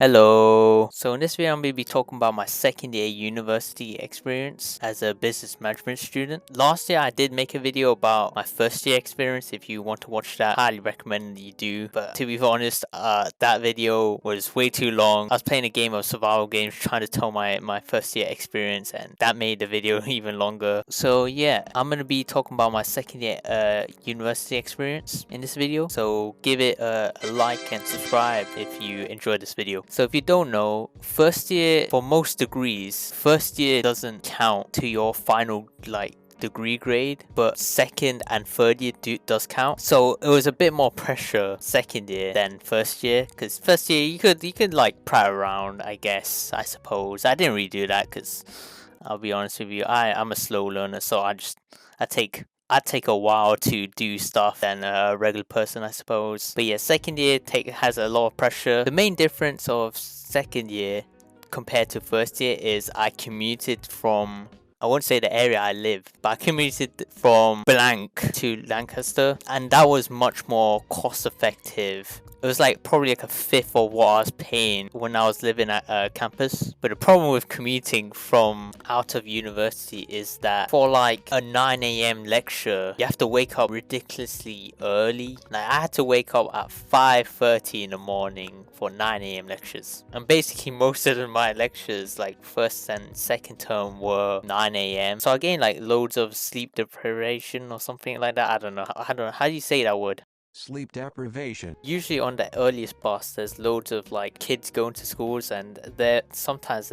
Hello. So in this video, I'm going to be talking about my second year university experience as a business management student. Last year, I did make a video about my first year experience. If you want to watch that, highly recommend that you do. But to be honest, that video was way too long. I was playing a game of survival games trying to tell my first year experience, and that made the video even longer. So yeah, I'm going to be talking about my second year university experience in this video. So give it a like and subscribe if you enjoyed this video. So if you don't know, first year for most degrees, first year doesn't count to your final degree grade, but second and third year does count. So it was a bit more pressure second year than first year, because first year you could like prat around, I suppose. I didn't really do that because I'll be honest with you, I'm a slow learner, so I take a while to do stuff than a regular person, I suppose. But yeah, second year has a lot of pressure. The main difference of second year compared to first year is I commuted from, I won't say the area I live, but I commuted from blank to Lancaster, and that was much more cost effective. It was probably a fifth of what I was paying when I was living at campus. But the problem with commuting from out of university is that for a 9 a.m. lecture, you have to wake up ridiculously early. I had to wake up at 5:30 in the morning for 9 a.m. lectures. And basically most of my lectures, first and second term, were 9 a.m. So I gained loads of sleep deprivation or something like that. I don't know. How do you say that word? Sleep deprivation. Usually on the earliest bus, there's loads of kids going to schools, and they're sometimes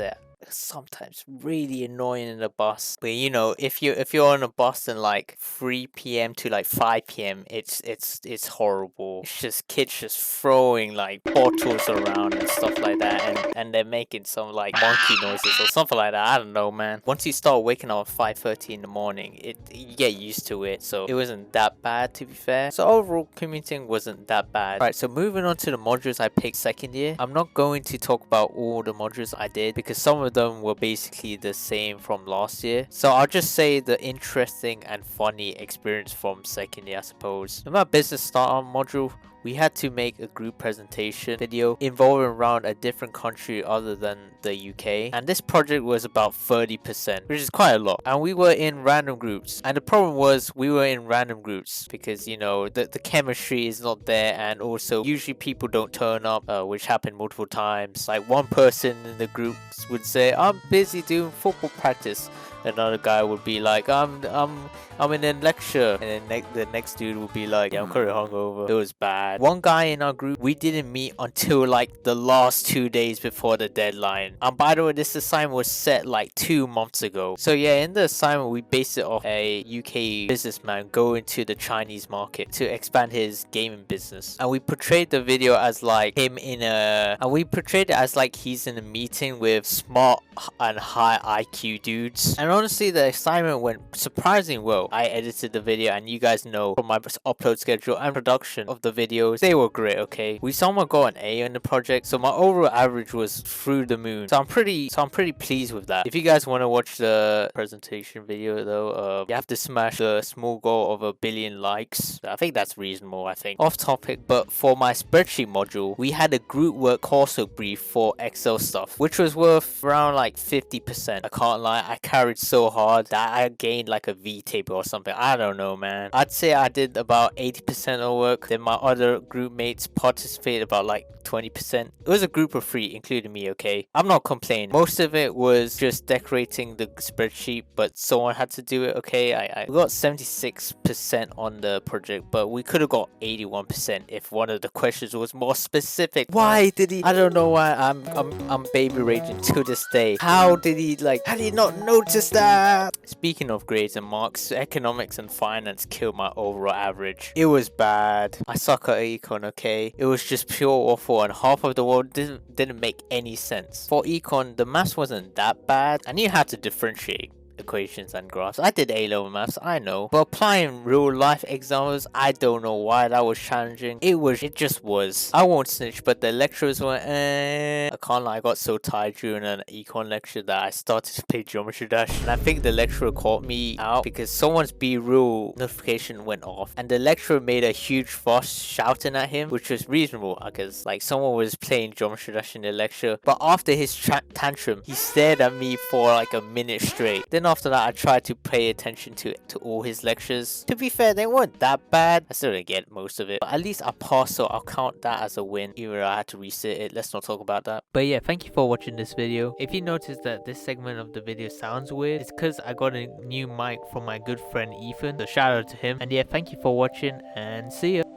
really annoying in the bus. But if you're on a bus in 3 p.m. to 5 p.m, it's horrible. It's just kids just throwing bottles around and stuff like that, and they're making some monkey noises or something like that. I don't know, man. Once you start waking up at 5:30 in the morning, you get used to it, so it wasn't that bad, to be fair. So overall commuting wasn't that bad. Right, so moving on to the modules I picked second year. I'm not going to talk about all the modules I did because some of them were basically the same from last year. So I'll just say the interesting and funny experience from second year, I suppose. In my business startup module, we had to make a group presentation video involving around a different country other than the UK. And this project was about 30%, which is quite a lot. And we were in random groups. And the problem was we were in random groups because, the chemistry is not there. And also, usually people don't turn up, which happened multiple times. One person in the group would say, I'm busy doing football practice. Another guy would be like, I'm in a lecture, and then the next dude would be like, yeah, I'm currently hungover. It was bad. One guy in our group, we didn't meet until the last 2 days before the deadline. By the way, this assignment was set 2 months ago. So yeah, in the assignment, we based it off a UK businessman going to the Chinese market to expand his gaming business, and we portrayed the video as he's in a meeting with smart and high IQ dudes. And honestly, the assignment went surprisingly well. I edited the video, and you guys know from my upload schedule and production of the videos, they were great. Okay, we somehow got an A on the project, so my overall average was through the moon. So I'm pretty pleased with that. If you guys want to watch the presentation video though, you have to smash the small goal of 1 billion likes. I think that's reasonable. I think off topic, but for my spreadsheet module, we had a group work coursework brief for Excel stuff, which was worth around 50%. I can't lie, I carried so hard that I gained a V table or something. I don't know, man. I'd say I did about 80% of work. Then my other group mates participated about 20%. It was a group of 3, including me, okay? I'm not complaining. Most of it was just decorating the spreadsheet, but someone had to do it, okay? I got 76% on the project, but we could have got 81% if one of the questions was more specific. Why did he? I don't know why I'm baby raging to this day. How did he not notice that? Speaking of grades and marks, economics and finance killed my overall average. It was bad. I suck at econ, okay? It was just pure awful, and half of the world didn't make any sense. For econ, the maths wasn't that bad. I knew how to differentiate equations and graphs. I did A-level maths, I know. But applying real life examples, I don't know why that was challenging. It just was. I won't snitch, but the lecturers were I can't lie, I got so tired during an econ lecture that I started to play Geometry Dash, and I think the lecturer caught me out because someone's B-rule notification went off, and the lecturer made a huge fuss shouting at him, which was reasonable because like someone was playing Geometry Dash in the lecture. But after his tantrum, he stared at me for like a minute straight. Then after that, I tried to pay attention to all his lectures. To be fair, they weren't that bad. I still didn't get most of it, but at least I passed, so I'll count that as a win, even though I had to resit it. Let's not talk about that. But yeah, thank you for watching this video. If you notice that this segment of the video sounds weird, it's because I got a new mic from my good friend Ethan, so shout out to him. And yeah, thank you for watching and see ya.